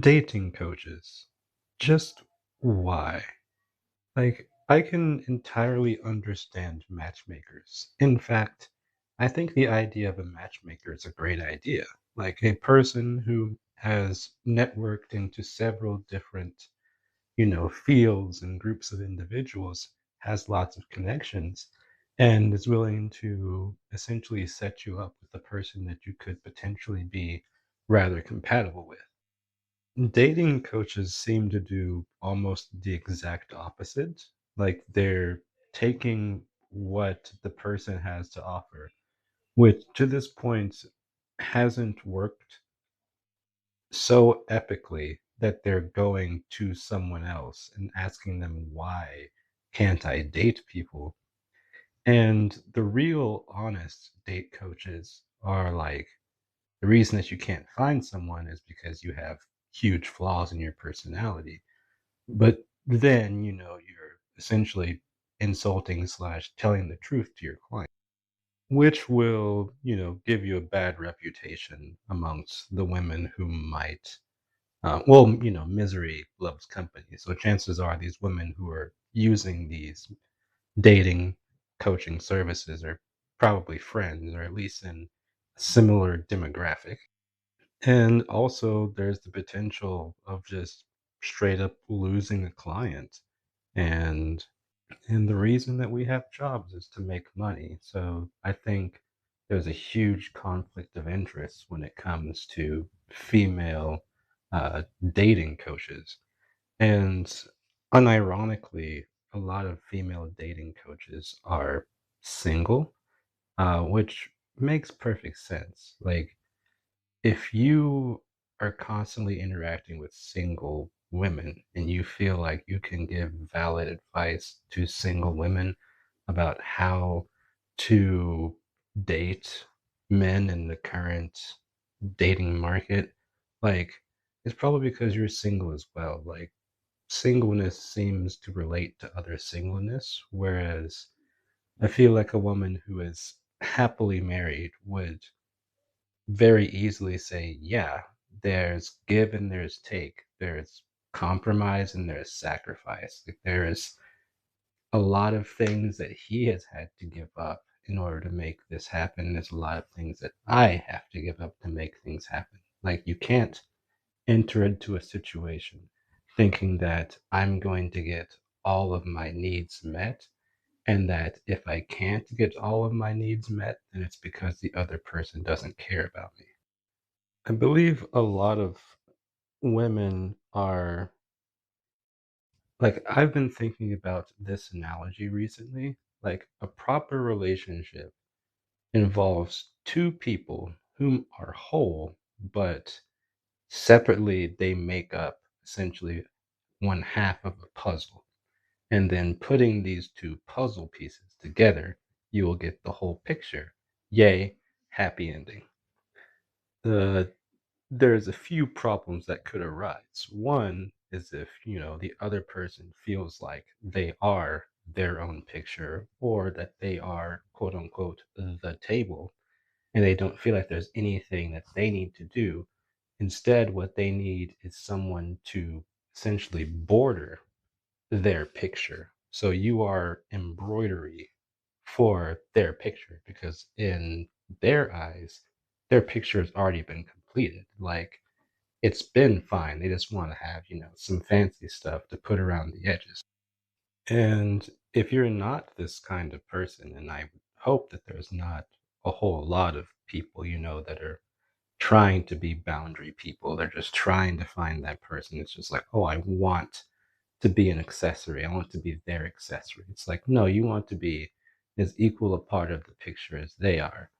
Dating coaches. Just why? Like, I can entirely understand matchmakers. In fact, I think the idea of a matchmaker is a great idea. Like a person who has networked into several different, fields and groups of individuals, has lots of connections, and is willing to essentially set you up with a person that you could potentially be rather compatible with. Dating coaches seem to do almost the exact opposite. Like they're taking what the person has to offer, which to this point hasn't worked so epically that they're going to someone else and asking them, why can't I date people? And the real honest date coaches are like, the reason that you can't find someone is because you have huge flaws in your personality. But then, you're essentially insulting slash telling the truth to your client, which will, give you a bad reputation amongst the women who might, misery loves company. So chances are these women who are using these dating coaching services are probably friends or at least in a similar demographic. And also, there's the potential of just straight up losing a client. And and the reason that we have jobs is to make money. So I think there's a huge conflict of interest when it comes to female dating coaches. And unironically, a lot of female dating coaches are single, which makes perfect sense. Like, if you are constantly interacting with single women and you feel like you can give valid advice to single women about how to date men in the current dating market, like, it's probably because you're single as well. Like, singleness seems to relate to other singleness, whereas I feel like a woman who is happily married would very easily say, yeah, there's give and there's take. There's compromise and there's sacrifice. Like, there is a lot of things that he has had to give up in order to make this happen. There's a lot of things that I have to give up to make things happen. Like, you can't enter into a situation thinking that I'm going to get all of my needs met, and that if I can't get all of my needs met, then it's because the other person doesn't care about me. I believe a lot of women are like, I've been thinking about this analogy recently. Like, a proper relationship involves two people whom are whole, but separately they make up essentially one half of a puzzle. And then putting these two puzzle pieces together, you will get the whole picture. Yay, happy ending. The There's a few problems that could arise. One is if, the other person feels like they are their own picture or that they are, quote unquote, the table, and they don't feel like there's anything that they need to do. Instead, what they need is someone to essentially border their picture. So you are embroidery for their picture because in their eyes, their picture has already been completed. Like, it's been fine. They just want to have, some fancy stuff to put around the edges. And if you're not this kind of person, and I hope that there's not a whole lot of people, that are trying to be boundary people, they're just trying to find that person. It's just like, oh, I want to be an accessory. I want to be their accessory. It's like, no, you want to be as equal a part of the picture as they are.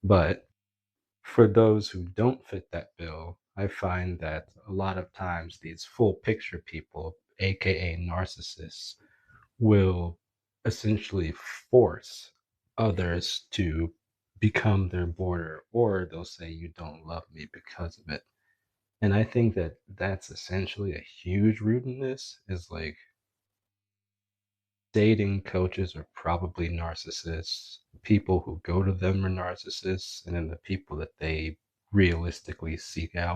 But for those who don't fit that bill, I find that a lot of times these full picture people, aka narcissists, will essentially force others to become their border, or they'll say, you don't love me because of it. And I think that that's essentially a huge root in this, is like, dating coaches are probably narcissists. People who go to them are narcissists, and then the people that they realistically seek out